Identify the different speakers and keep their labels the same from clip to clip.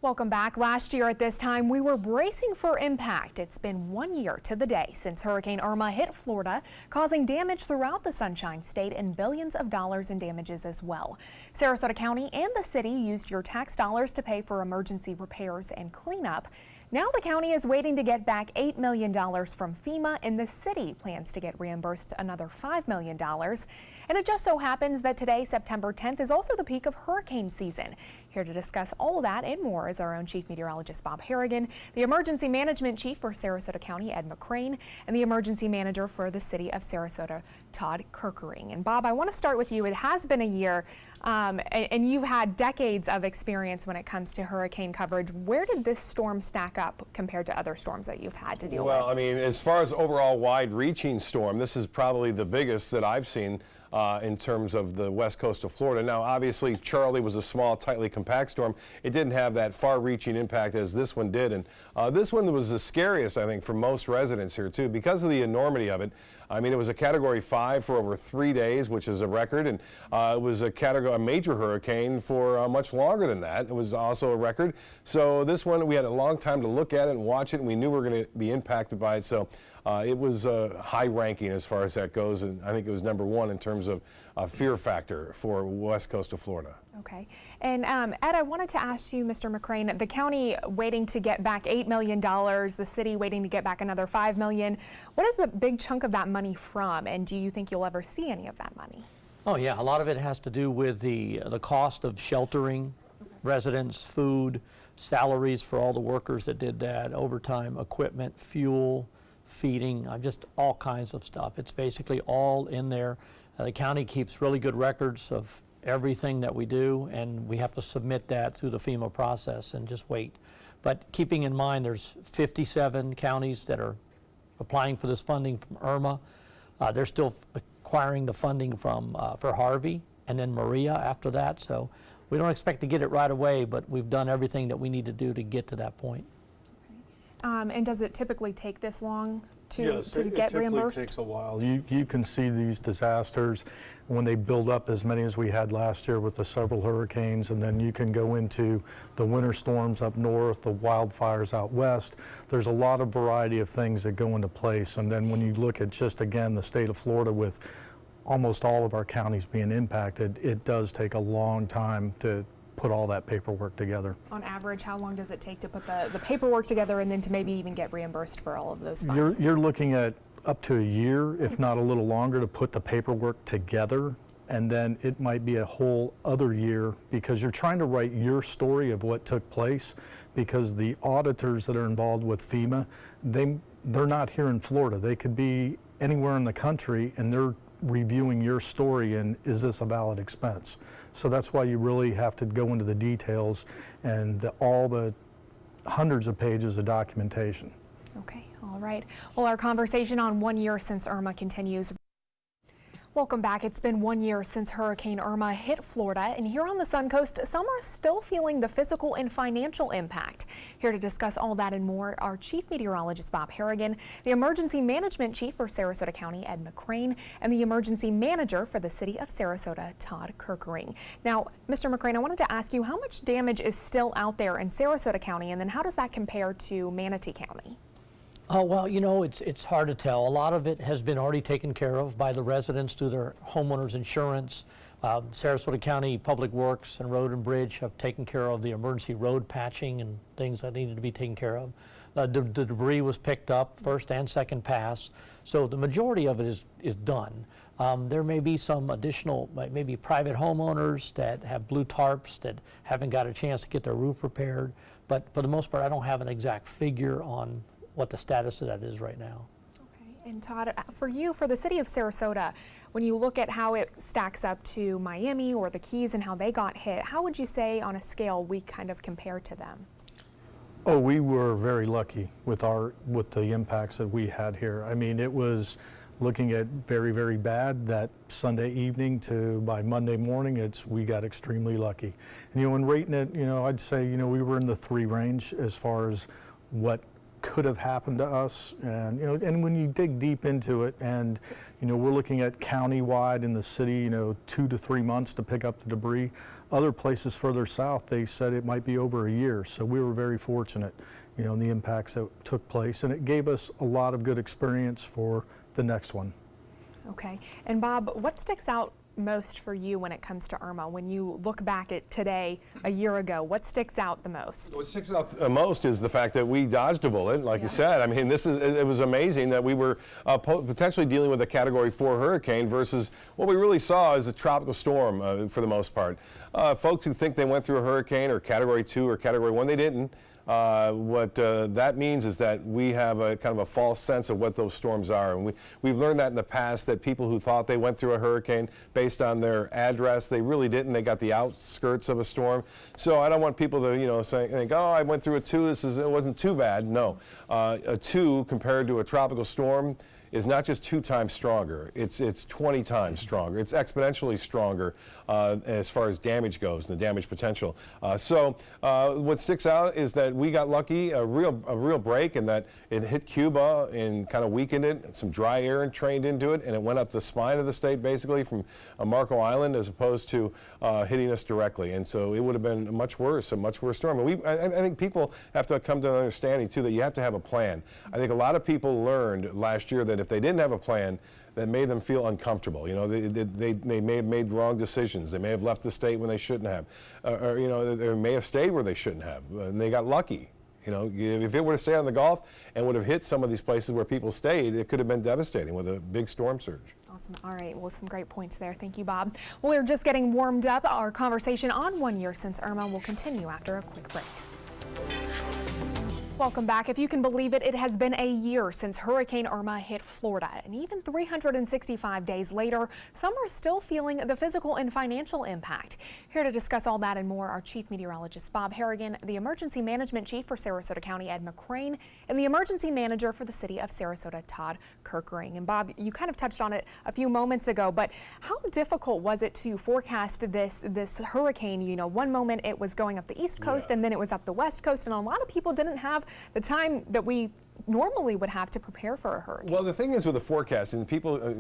Speaker 1: Welcome back. Last year at this time, we were bracing for impact. It's been 1 year to the day since Hurricane Irma hit Florida, causing damage throughout the Sunshine State and billions of dollars in damages as well. Sarasota County and the city used your tax dollars to pay for emergency repairs and cleanup. Now the county is waiting to get back $8 million from FEMA, and the city plans to get reimbursed another $5 million. And it just so happens that today, September 10th, is also the peak of hurricane season. Here to discuss all of that and more is our own Chief Meteorologist Bob Harrigan, the Emergency Management Chief for Sarasota County, Ed McCrane, and the Emergency Manager for the City of Sarasota, Todd Kirkering. And Bob, I want to start with you. It has been a year, and you've had decades of experience when it comes to hurricane coverage. Where did this storm stack up compared to other storms that you've had to deal with?
Speaker 2: Well, I mean, as far as overall wide-reaching storm, this is probably the biggest that I've seen in terms of the west coast of Florida. Now, obviously, Charlie was a small, tightly compact storm. It didn't have that far-reaching impact as this one did, and this one was the scariest, I think, for most residents here, too, because of the enormity of it. I mean, it was a Category 5 for over 3 days, which is a record, and it was a major hurricane for much longer than that. It was also a record. So this one, we had a long time to look at it and watch it, and we knew we were going to be impacted by it. So it was high ranking as far as that goes, and I think it was #1 in terms of fear factor for west coast of Florida.
Speaker 1: Okay. And Ed, I wanted to ask you, Mr. McCrane, the county waiting to get back $8 million, the city waiting to get back another $5 million. What is the big chunk of that money from, and do you think you'll ever see any of that money?
Speaker 3: Oh yeah, a lot of it has to do with the cost of sheltering residents, food, salaries for all the workers that did that, overtime, equipment, fuel, feeding, just all kinds of stuff. It's basically all in there. The county keeps really good records of everything that we do, and we have to submit that through the FEMA process and just wait. But keeping in mind there's 57 counties that are applying for this funding from Irma. They're still acquiring the funding from for Harvey and then Maria after that. So we don't expect to get it right away, but we've done everything that we need to do to get to that point.
Speaker 1: Okay. And does it typically take this long to
Speaker 4: Yes,
Speaker 1: get reimbursed?
Speaker 4: it typically takes a while. You can see these disasters when they build up, as many as we had last year with the several hurricanes, and then you can go into the winter storms up north, the wildfires out west. There's a lot of variety of things that go into place, and then when you look at just, again, the state of Florida with almost all of our counties being impacted, it does take a long time to put all that paperwork together.
Speaker 1: On average, how long does it take to put the paperwork together and then to maybe even get reimbursed for all of those funds?
Speaker 4: You're looking at up to a year, if not a little longer, to put the paperwork together, and then it might be a whole other year because you're trying to write your story of what took place, because the auditors that are involved with FEMA, they're not here in Florida. They could be anywhere in the country, and they're reviewing your story and is this a valid expense. So that's why you really have to go into the details and all the hundreds of pages of documentation.
Speaker 1: Okay, all right. Well, our conversation on 1 year since Irma continues. Welcome back. It's been 1 year since Hurricane Irma hit Florida, and here on the Sun Coast, some are still feeling the physical and financial impact. Here to discuss all that and more, our Chief Meteorologist Bob Harrigan, the Emergency Management Chief for Sarasota County, Ed McCrane, and the Emergency Manager for the City of Sarasota, Todd Kirkering. Now, Mr. McCrane, I wanted to ask you how much damage is still out there in Sarasota County, and then how does that compare to Manatee County?
Speaker 3: Oh, well, you know, it's hard to tell. A lot of it has been already taken care of by the residents through their homeowners insurance. Sarasota County Public Works and Road and Bridge have taken care of the emergency road patching and things that needed to be taken care of. The debris was picked up first and second pass, so the majority of it is done. There may be some additional, maybe private homeowners that have blue tarps that haven't got a chance to get their roof repaired, but for the most part, I don't have an exact figure on what the status of that is right now.
Speaker 1: Okay, and Todd, for you, for the city of Sarasota, when you look at how it stacks up to Miami or the Keys and how they got hit, how would you say on a scale we kind of compare to them?
Speaker 4: Oh, we were very lucky with the impacts that we had here. I mean, it was looking at very, very bad that Sunday evening to by Monday morning, we got extremely lucky. And, you know, in rating it, you know, I'd say, you know, we were in the 3 range as far as what could have happened to us, and and when you dig deep into it, and we're looking at countywide in the city, 2 to 3 months to pick up the debris. Other places further south, they said it might be over a year. So we were very fortunate, in the impacts that took place, and it gave us a lot of good experience for the next one.
Speaker 1: Okay, and Bob, what sticks out most for you when it comes to Irma? When you look back at today, a year ago, what sticks out the most?
Speaker 2: What sticks out most is the fact that we dodged a bullet, like you said. I mean, it was amazing that we were potentially dealing with a Category 4 hurricane versus what we really saw is a tropical storm for the most part. Folks who think they went through a hurricane or Category 2 or Category 1, they didn't. What that means is that we have a kind of a false sense of what those storms are. And we've learned that in the past, that people who thought they went through a hurricane based on their address, they really didn't. They got the outskirts of a storm. So I don't want people to, think, oh, I went through a 2, it wasn't too bad. No. A 2 compared to a tropical storm is not just 2 times stronger, it's 20 times stronger. It's exponentially stronger as far as damage goes and the damage potential. So what sticks out is that we got lucky, a real break, in that it hit Cuba and kind of weakened it. Some dry air trained into it, and it went up the spine of the state, basically from Marco Island, as opposed to hitting us directly. And so it would have been a much worse storm. And I think people have to come to an understanding too that you have to have a plan. I think a lot of people learned last year that if they didn't have a plan, that made them feel uncomfortable. They may have made wrong decisions. They may have left the state when they shouldn't have, or they may have stayed where they shouldn't have, and they got lucky. If it would have stayed on the Gulf and would have hit some of these places where people stayed, it could have been devastating with a big storm surge.
Speaker 1: Awesome. All right. Well, some great points there. Thank you, Bob. Well, we're just getting warmed up. Our conversation on 1 year since Irma will continue after a quick break. Welcome back. If you can believe it, it has been a year since Hurricane Irma hit Florida, and even 365 days later, some are still feeling the physical and financial impact. Here to discuss all that and more, our Chief Meteorologist Bob Harrigan, the Emergency Management Chief for Sarasota County Ed McCrane, and the Emergency Manager for the City of Sarasota Todd Kirkering. And Bob, you kind of touched on it a few moments ago, but how difficult was it to forecast this hurricane? One moment it was going up the East Coast, and then it was up the West Coast, and a lot of people didn't have the time that we normally would have to prepare for a hurricane.
Speaker 2: Well, the thing is with the forecasting, people,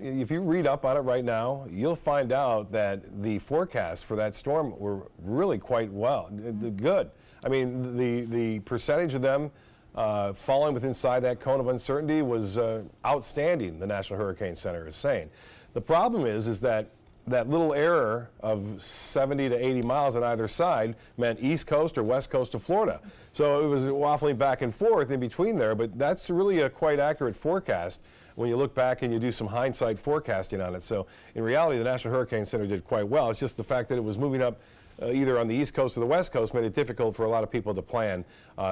Speaker 2: if you read up on it right now, you'll find out that the forecasts for that storm were really quite good. I mean, the percentage of them falling within that cone of uncertainty was outstanding, the National Hurricane Center is saying. The problem is that little error of 70 to 80 miles on either side meant East Coast or West Coast of Florida. So it was waffling back and forth in between there, but that's really a quite accurate forecast when you look back and you do some hindsight forecasting on it. So in reality, the National Hurricane Center did quite well. It's just the fact that it was moving up either on the East Coast or the West Coast made it difficult for a lot of people to plan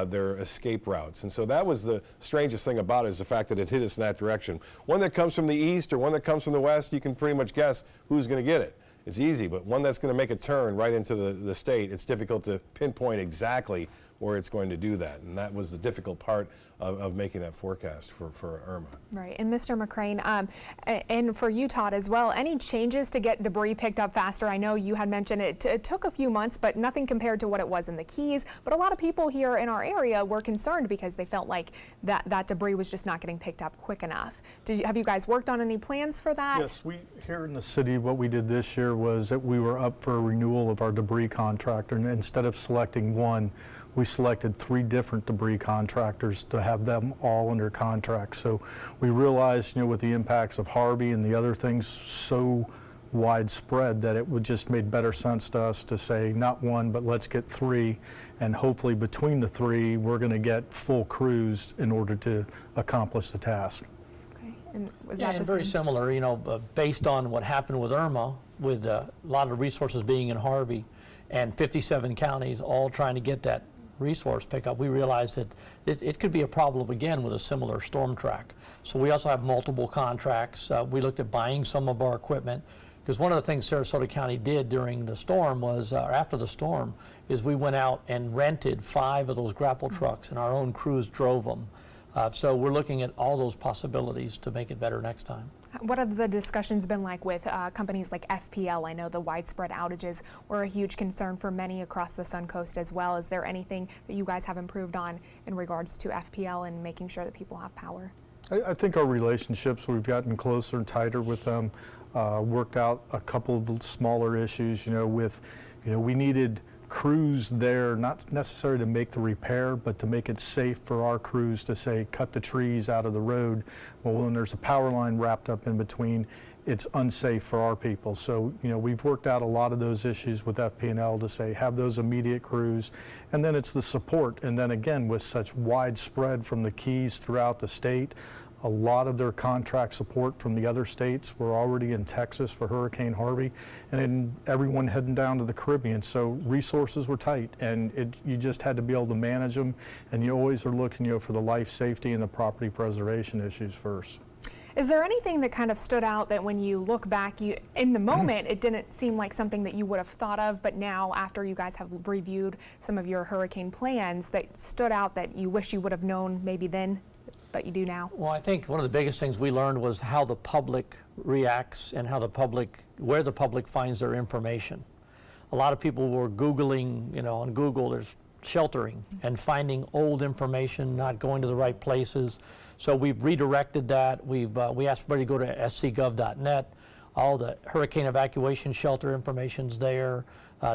Speaker 2: their escape routes. And so that was the strangest thing about it, is the fact that it hit us in that direction. One that comes from the East or one that comes from the West, you can pretty much guess who's going to get it. It's easy, but one that's going to make a turn right into the state, it's difficult to pinpoint exactly where it's going to do that. And that was the difficult part of making that forecast for Irma.
Speaker 1: Right. And Mr. McCrane, and for you, Todd, as well, any changes to get debris picked up faster? I know you had mentioned it took a few months, but nothing compared to what it was in the Keys. But a lot of people here in our area were concerned because they felt like that debris was just not getting picked up quick enough. Have you guys worked on any plans for that?
Speaker 4: Yes, here in the city, what we did this year was that we were up for a renewal of our debris contractor, and instead of selecting one, we selected 3 different debris contractors to have them all under contract. So we realized, with the impacts of Harvey and the other things so widespread, that it would just made better sense to us to say not one, but let's get 3, and hopefully between the 3, we're going to get full crews in order to accomplish the task.
Speaker 1: Okay. And was
Speaker 3: Yeah,
Speaker 1: that
Speaker 3: and very similar, based on what happened with Irma, with a lot of resources being in Harvey, and 57 counties all trying to get that resource pickup, we realized that it could be a problem again with a similar storm track. So we also have multiple contracts. We looked at buying some of our equipment, because one of the things Sarasota County did during the storm was, or after the storm, is we went out and rented 5 of those grapple trucks, and our own crews drove them. So we're looking at all those possibilities to make it better next time.
Speaker 1: What have the discussions been like with companies like FPL? I know the widespread outages were a huge concern for many across the Suncoast as well. Is there anything that you guys have improved on in regards to FPL and making sure that people have power?
Speaker 4: I think our relationships, we've gotten closer and tighter with them, worked out a couple of the smaller issues, we needed crews there, not necessarily to make the repair, but to make it safe for our crews to say, cut the trees out of the road. Well, when there's a power line wrapped up in between, it's unsafe for our people. So, we've worked out a lot of those issues with FP&L to say, have those immediate crews. And then it's the support. And then again, with such widespread from the Keys throughout the state, a lot of their contract support from the other states were already in Texas for Hurricane Harvey, and then everyone heading down to the Caribbean. So resources were tight, and you just had to be able to manage them, and you always are looking for the life safety and the property preservation issues first.
Speaker 1: Is there anything that kind of stood out that when you look back, in the moment, it didn't seem like something that you would have thought of, but now after you guys have reviewed some of your hurricane plans, that stood out that you wish you would have known maybe then, but you do now?
Speaker 3: Well, I think one of the biggest things we learned was how the public reacts and where the public finds their information. A lot of people were Googling, on Google, there's sheltering and finding old information, not going to the right places. So we've redirected that. We asked everybody to go to scgov.net. All the hurricane evacuation shelter information's there.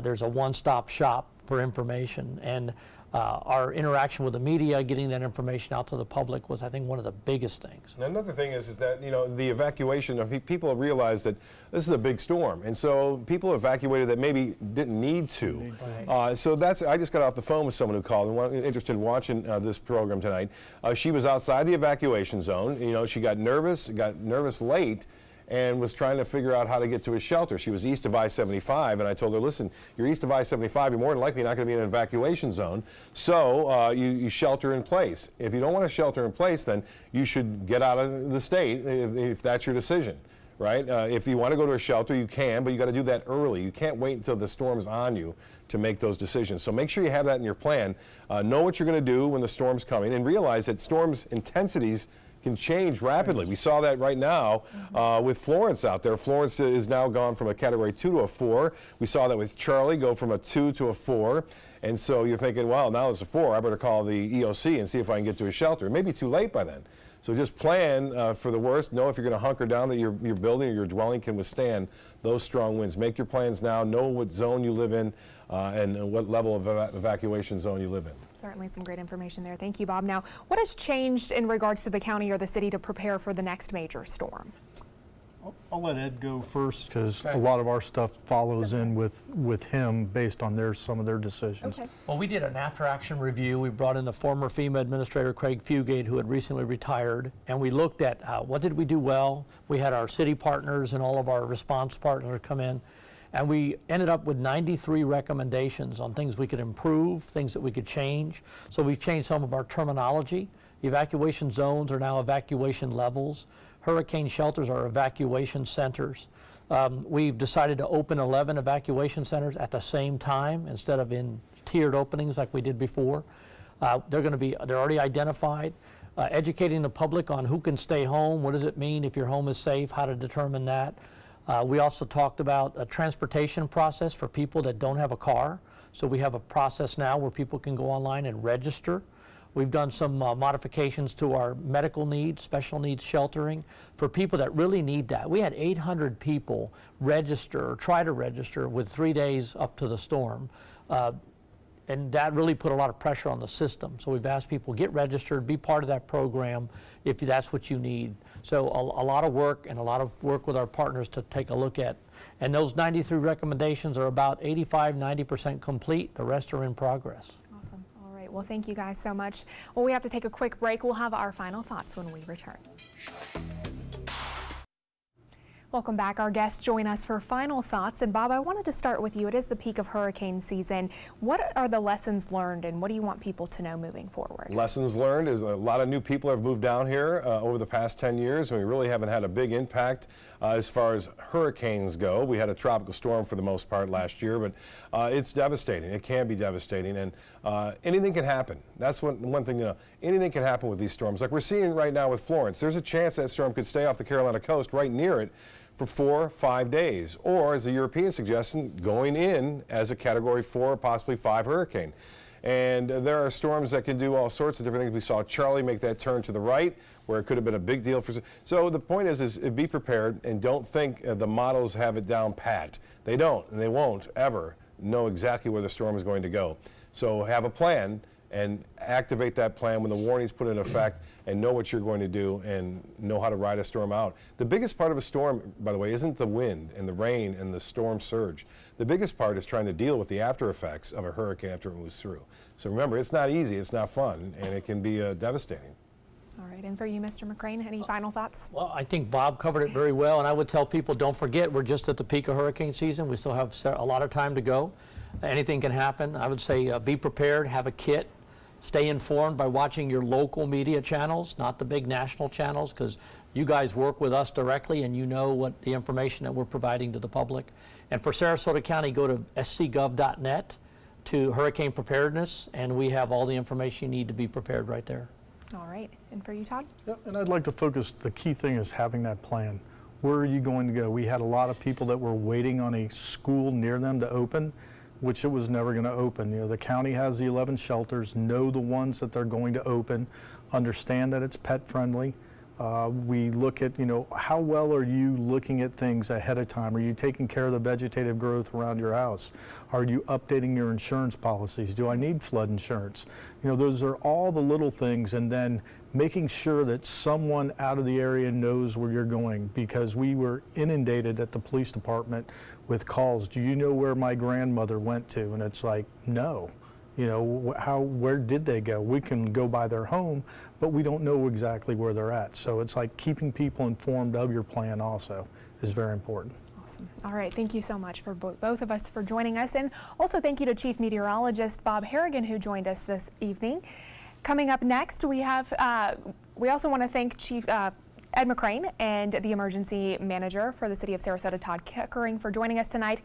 Speaker 3: There's a one-stop shop for information. And our interaction with the media, getting that information out to the public was, I think, one of the biggest things.
Speaker 2: And another thing is that, the evacuation, people realize that this is a big storm. And so people evacuated that maybe didn't need to. So I just got off the phone with someone who called and interested in watching this program tonight. She was outside the evacuation zone. She got nervous late, and was trying to figure out how to get to a shelter. She was east of I-75, and I told her, listen, you're east of I-75, you're more than likely not going to be in an evacuation zone, so you shelter in place. If you don't want to shelter in place, then you should get out of the state if that's your decision, right? If you want to go to a shelter, you can, but you got to do that early. You can't wait until the storm's on you to make those decisions. So make sure you have that in your plan. Know what you're going to do when the storm's coming, and realize that storms' intensities can change rapidly. We saw that right now with Florence out there. Florence is now gone from a category 2 to a 4. We saw that with Charlie go from a 2 to a 4. And so you're thinking, well, now it's a 4. I better call the EOC and see if I can get to a shelter. It may be too late by then. So just plan for the worst. Know if you're going to hunker down that your building or your dwelling can withstand those strong winds. Make your plans now. Know what zone you live in and what level of evacuation zone you live in.
Speaker 1: Certainly some great information there. Thank you, Bob. Now, what has changed in regards to the county or the city to prepare for the next major storm?
Speaker 4: I'll let Ed go first, because a lot of our stuff follows in with him based on some of their decisions.
Speaker 1: Okay.
Speaker 3: Well, we did an after-action review. We brought in the former FEMA administrator, Craig Fugate, who had recently retired, and we looked at what did we do well. We had our city partners and all of our response partners come in, and we ended up with 93 recommendations on things we could improve, things that we could change. So we've changed some of our terminology. Evacuation zones are now evacuation levels. Hurricane shelters are evacuation centers. We've decided to open 11 evacuation centers at the same time instead of in tiered openings like we did before. They're already identified. Educating the public on who can stay home, what does it mean if your home is safe, how to determine that. We also talked about a transportation process for people that don't have a car. So we have a process now where people can go online and register. We've done some modifications to our medical needs, special needs sheltering for people that really need that. We had 800 people register or try to register with 3 days up to the storm. And that really put a lot of pressure on the system. So we've asked people, get registered, be part of that program if that's what you need. So a lot of work and a lot of work with our partners to take a look at. And those 93 recommendations are about 85–90% complete. The rest are in progress.
Speaker 1: Awesome. All right. Well, thank you guys so much. Well, we have to take a quick break. We'll have our final thoughts when we return. Welcome back. Our guests join us for final thoughts. And Bob, I wanted to start with you. It is the peak of hurricane season. What are the lessons learned and what do you want people to know moving forward?
Speaker 2: Lessons learned is a lot of new people have moved down here over the past 10 years, and we really haven't had a big impact as far as hurricanes go. We had a tropical storm for the most part last year, but it's devastating. It can be devastating, and anything can happen. That's one thing, anything can happen with these storms. Like we're seeing right now with Florence, there's a chance that storm could stay off the Carolina coast right near it for 4 or 5 days, or as the European suggestion, going in as a Category 4 or possibly 5 hurricane. And there are storms that can do all sorts of different things. We saw Charlie make that turn to the right, where it could have been a big deal for. So the point is be prepared and don't think the models have it down pat. They don't, and they won't ever know exactly where the storm is going to go. So have a plan and activate that plan when the warning's put in effect, and know what you're going to do and know how to ride a storm out. The biggest part of a storm, by the way, isn't the wind and the rain and the storm surge. The biggest part is trying to deal with the after effects of a hurricane after it moves through. So remember, it's not easy, it's not fun, and it can be devastating.
Speaker 1: All right, and for you, Mr. McCrane, any final thoughts?
Speaker 3: Well, I think Bob covered it very well, and I would tell people, don't forget, we're just at the peak of hurricane season. We still have a lot of time to go. Anything can happen. I would say be prepared, have a kit. Stay informed by watching your local media channels, not the big national channels, because you guys work with us directly and you know what the information that we're providing to the public. And for Sarasota County, go to scgov.net to hurricane preparedness, and we have all the information you need to be prepared right there.
Speaker 1: All right, and for you, Todd?
Speaker 4: Yep, and I'd like to focus, the key thing is having that plan. Where are you going to go? We had a lot of people that were waiting on a school near them to open, which it was never going to open. You know, the county has the 11 shelters, know the ones that they're going to open, understand that it's pet friendly. We look at, how well are you looking at things ahead of time? Are you taking care of the vegetative growth around your house? Are you updating your insurance policies? Do I need flood insurance? Those are all the little things, and then making sure that someone out of the area knows where you're going, because we were inundated at the police department with calls. Do you know where my grandmother went to? And it's like, no. Where did they go? We can go by their home, but we don't know exactly where they're at. So it's like keeping people informed of your plan also is very important.
Speaker 1: Awesome. All right, thank you so much for both of us for joining us, and also thank you to Chief Meteorologist Bob Harrigan, who joined us this evening. Coming up next, we also want to thank Chief Ed McCrane and the Emergency Manager for the City of Sarasota, Todd Kickering, for joining us tonight.